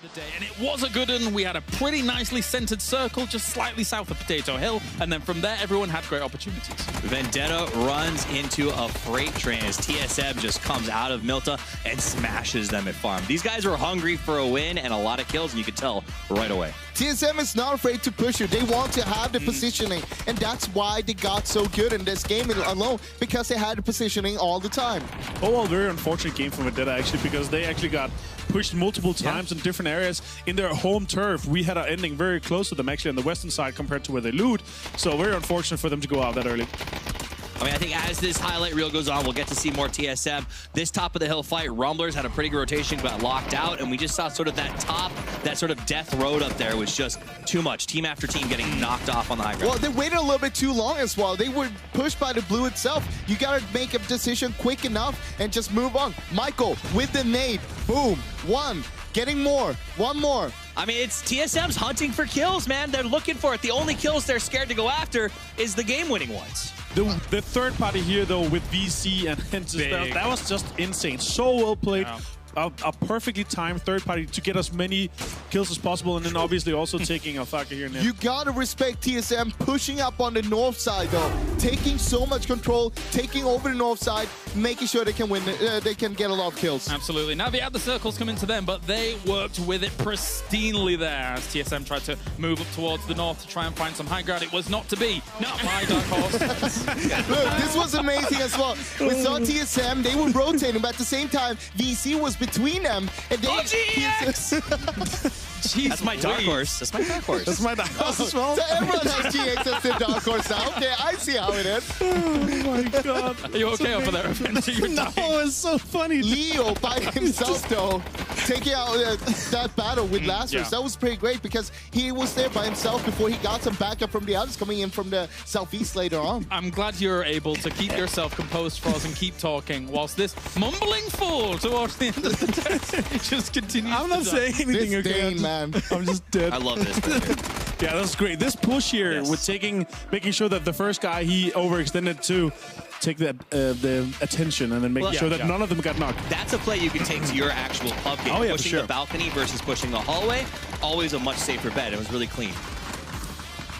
The day, and it was a good one. We had a pretty nicely centered circle just slightly south of Potato Hill, and then from there everyone had great opportunities. Vendetta runs into a freight train as TSM just comes out of Milta and smashes them at farm. These guys were hungry for a win and a lot of kills, and you could tell right away. TSM is not afraid to push you. They want to have the positioning, and that's why they got so good in this game alone, because they had the positioning all the time. Oh, well, very unfortunate game for Vendetta, actually, because they actually got pushed multiple times in different areas in their home turf. We had an ending very close to them, actually, on the western side compared to where they loot. So very unfortunate for them to go out that early. I mean, I think as this highlight reel goes on, we'll get to see more TSM. This top of the hill fight, Rumblers had a pretty good rotation, got locked out, and we just saw sort of that sort of death road up there was just too much. Team after team getting knocked off on the high ground. Well, they waited a little bit too long as well. They were pushed by the blue itself. You gotta make a decision quick enough and just move on. Michael with the nade, boom, one. Getting more, one more. I mean, it's TSM's hunting for kills, man. They're looking for it. The only kills they're scared to go after is the game-winning ones. The third party here, though, with VC and Hentis, that was just insane. So well played. Yeah. A perfectly timed third party to get as many kills as possible, and then obviously also taking Alfaka here and there. You gotta respect TSM pushing up on the north side, though. Taking so much control, taking over the north side, making sure they can win, they can get a lot of kills. Absolutely. Now the other circles come into them, but they worked with it pristinely there as TSM tried to move up towards the north to try and find some high ground. It was not to be. Not by Dark Horse. Look, this was amazing as well. We saw TSM, they were rotating, but at the same time, VC was between them, and they... Oh, GX! Jeez, that's my dark horse. That's my dark horse. That's my dark horse as well. So everyone has GX as their dark horse now. Okay, I see how it is. Oh my god. Are you okay over there? No, it's so funny. Leo by himself, though, taking out that battle with Lazarus. That was pretty great because he was there by himself before he got some backup from the others coming in from the southeast later on. I'm glad you're able to keep yourself composed for us and keep talking whilst this mumbling fool towards the end of the test just continues. I'm not saying anything, okay? Man. I'm just dead. I love this. Yeah, that's great. This push here with making sure that the first guy he overextended to take the attention and then making sure that none of them got knocked. That's a play you can take to your actual pub game. Pushing the balcony versus pushing the hallway, always a much safer bet. It was really clean.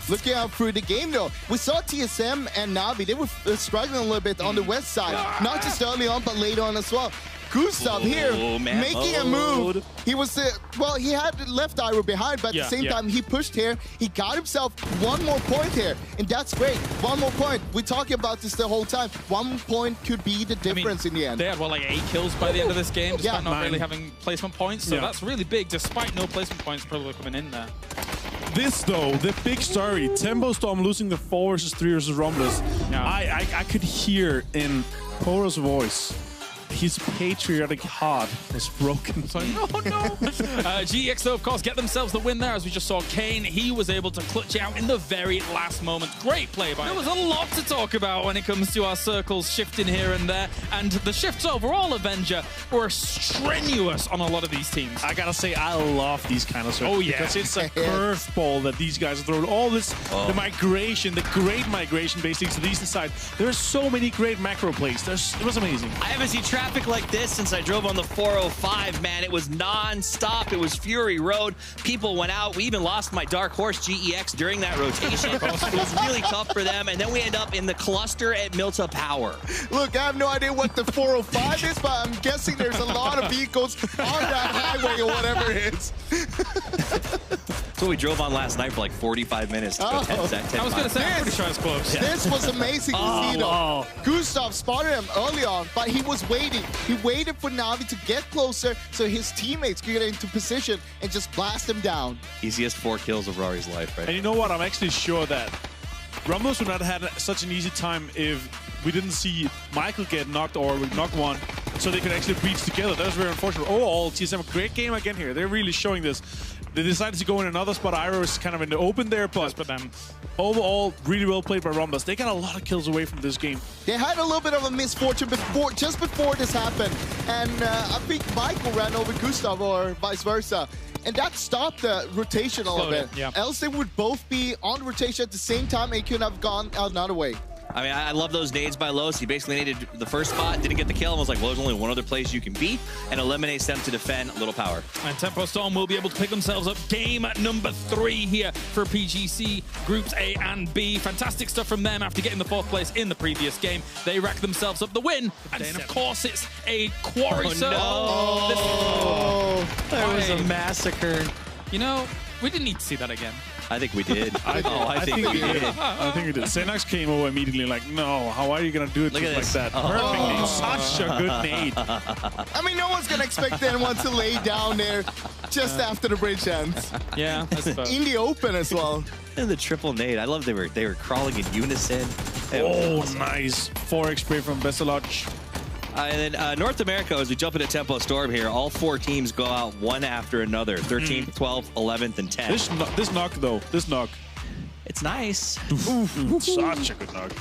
Looking out through the game, though, we saw TSM and Navi. They were struggling a little bit on the west side. Not just early on, but later on as well. Gustav here making a move. He was, well, he had left Iroh behind, but at the same time, he pushed here. He got himself one more point here, and that's great. One more point. We're talking about this the whole time. 1 point could be the difference in the end. They had, what, like 8 kills by the end of this game, despite not really having placement points. So that's really big, despite no placement points probably coming in there. This, though, the big story, Tempo Storm losing the 4 versus 3 versus Rumblers. I could hear in Poro's voice, his patriotic heart was broken. So, no. GX, though, of course, get themselves the win there. As we just saw Kane, he was able to clutch out in the very last moment. Great play by him. There was a lot to talk about when it comes to our circles shifting here and there. And the shifts overall, Avenger, were strenuous on a lot of these teams. I gotta say, I love these kind of circles. Because it's a curveball that these guys are throwing. All this, the migration, the great migration, basically, to the eastern side. There are so many great macro plays. It was amazing. I haven't seen traffic like this since I drove on the 405, man. It was non-stop. It was Fury Road. People went out. We even lost my dark horse GEX during that rotation. It was really tough for them. And then we end up in the cluster at Milta Power. Look, I have no idea what the 405 is, but I'm guessing there's a lot of vehicles on that highway or whatever it is. So we drove on last night for like 45 minutes to go 10 I was going to say, I'm pretty sure it's close. This was amazing to see, though. Gustav spotted him early on, but he was waiting. He waited for Navi to get closer so his teammates could get into position and just blast him down. Easiest 4 kills of Rory's life, right? And you know what? I'm actually sure that Rumblers would not have had such an easy time if we didn't see Michael get knocked or knock one, so they could actually breach together. That was very unfortunate. Overall, TSM, a great game again here. They're really showing this. They decided to go in another spot. Iroh is kind of in the open there, but overall, really well played by Rumblers. They got a lot of kills away from this game. They had a little bit of a misfortune just before this happened, and I think Michael ran over Gustav or vice versa. And that stopped the rotation a little bit. Else they would both be on rotation at the same time and it could have gone another way. I mean, I love those nades by Los. He basically naded the first spot, didn't get the kill, and was like, well, there's only one other place you can be, and eliminates them to defend. A little power. And Tempo Storm will be able to pick themselves up game number 3 here for PGC Groups A and B. Fantastic stuff from them after getting the 4th place in the previous game. They rack themselves up the win, and then, of course, it's a quarry. There was a massacre. You know, we didn't need to see that again. I think we did. I think we did. I think we did. Xenox came over immediately like, no, how are you going to do it like that? Perfectly. Such a good nade. I mean, no one's going to expect anyone to lay down there just after the bridge ends. Yeah, that's in the open as well. And the triple nade. I love they were crawling in unison. Oh, nice. 4x spray from Veselaj. And then North America, as we jump into Tempo Storm here, all 4 teams go out one after another. 13th, 12th, 11th, and 10th. This knock, though. This knock. It's nice. Such a good knock.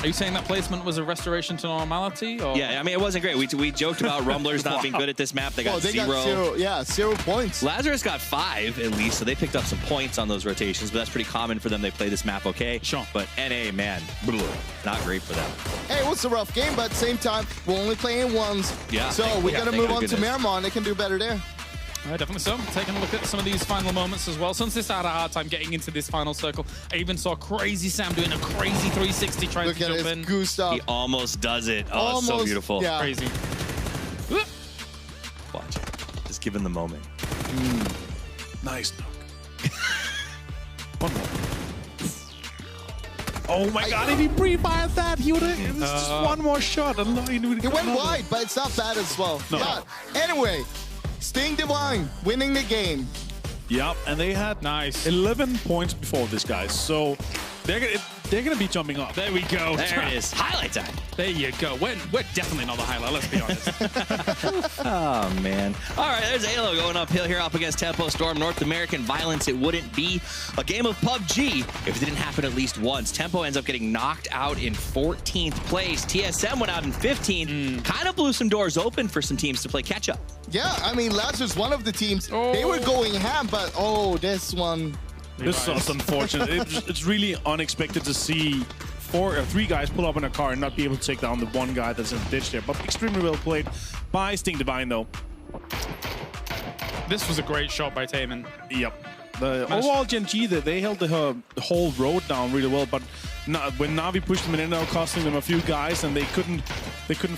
Are you saying that placement was a restoration to normality? Or? Yeah, I mean, it wasn't great. We joked about Rumblers not being good at this map. They got zero. Got 0 points. Lazarus got 5 at least, so they picked up some points on those rotations, but that's pretty common for them. They play this map okay. Sure. But NA, man, not great for them. Hey, it was a rough game, but at the same time, we're only playing ones. Yeah. So we got to move on to Miramar. They can do better there. Definitely so. Taking a look at some of these final moments as well. Since this had a hard time getting into this final circle, I even saw Crazy Sam doing a crazy 360 trying to jump in. Gustav. He almost does it. Oh, almost, it's so beautiful. Yeah. Crazy. Watch it. Just give him the moment. Nice knock. One more. Oh my god, if he pre-fired that, he would have just one more shot. It went wide, but it's not bad as well. No. Yeah. Anyway, Sting Divine winning the game. Yep, and they had 11 points before this, guys. So they're gonna be jumping up. There we go. There it is. Highlight time. There you go. We're definitely not the highlight, let's be honest. Oh, man. All right, there's Halo going uphill here up against Tempo Storm. North American violence. It wouldn't be a game of PUBG if it didn't happen at least once. Tempo ends up getting knocked out in 14th place. TSM went out in 15th. Kind of blew some doors open for some teams to play catch-up. Yeah, I mean, Lazarus, one of the teams, they were going ham, but this one. This is unfortunate. It's really unexpected to see 3 guys pull up in a car and not be able to take down the one guy that's in the ditch there. But extremely well played by Sting Divine, though. This was a great shot by Taman. Yep. Overall, Gen G, they held the whole road down really well, but when Na'Vi pushed them in, now costing them a few guys, and they couldn't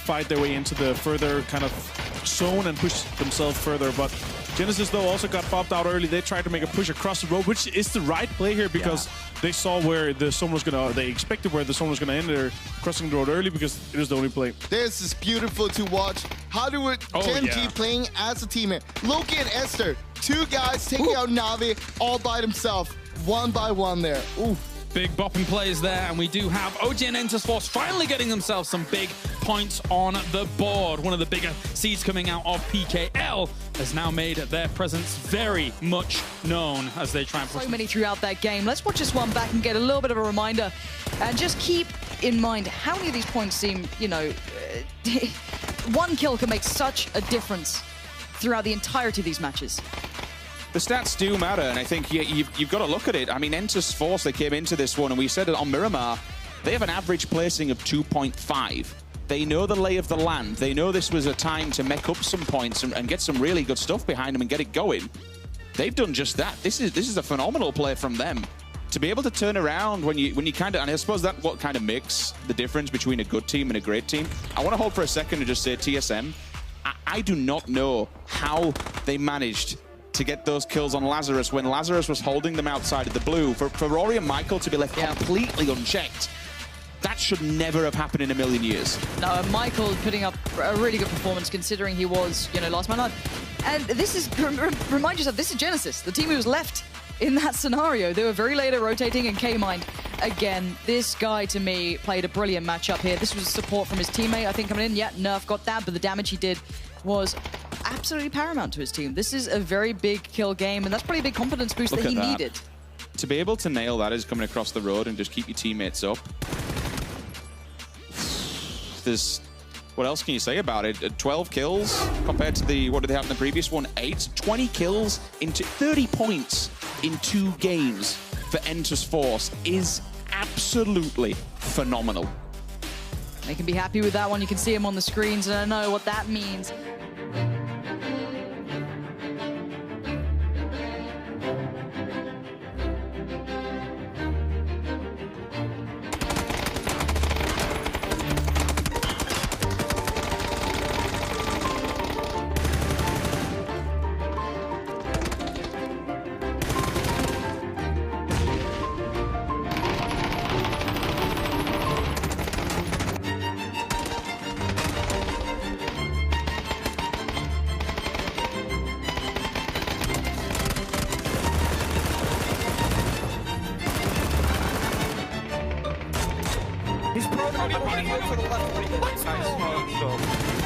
fight their way into the further kind of zone and push themselves further. But Genesis, though, also got popped out early. They tried to make a push across the road, which is the right play here because they saw where the zone was gonna. They expected where the zone was gonna end. They're crossing the road early because it is the only play. This is beautiful to watch. How do it? Gen G playing as a teammate. Loki and Esther, 2 guys taking out Na'Vi all by themselves, one by one there. Ooh. Big bopping plays there, and we do have OG and Entus Force finally getting themselves some big points on the board. One of the bigger seeds coming out of PKL has now made their presence very much known as they try and push. So many throughout that game. Let's watch this one back and get a little bit of a reminder. And just keep in mind how many of these points seem, you know, one kill can make such a difference throughout the entirety of these matches. The stats do matter, and I think you've got to look at it. I mean, Entus Force, they came into this one, and we said it on Miramar, they have an average placing of 2.5. They know the lay of the land. They know this was a time to make up some points and get some really good stuff behind them and get it going. They've done just that. This is a phenomenal play from them. To be able to turn around when you kind of, and I suppose that what kind of makes the difference between a good team and a great team. I want to hold for a second and just say TSM, I do not know how they managed to get those kills on Lazarus when Lazarus was holding them outside of the blue. For Rory and Michael to be left completely unchecked, that should never have happened in a million years. No, Michael putting up a really good performance considering he was, you know, last man alive. And this is, remind yourself, this is Genesis, the team who was left in that scenario. They were very late at rotating, and K-Mind, again, this guy to me played a brilliant matchup here. This was support from his teammate, I think, coming in. Yeah, Nerf got that, but the damage he did was absolutely paramount to his team. This is a very big kill game, and that's probably a big confidence boost that he needed. To be able to nail that is coming across the road and just keep your teammates up. What else can you say about it? 12 kills compared to what did they have in the previous one? 8, 20 kills into 30 points in 2 games for Entus Force is absolutely phenomenal. They can be happy with that one. You can see him on the screens, and I know what that means. He's probably for the left. Nice smoke, so.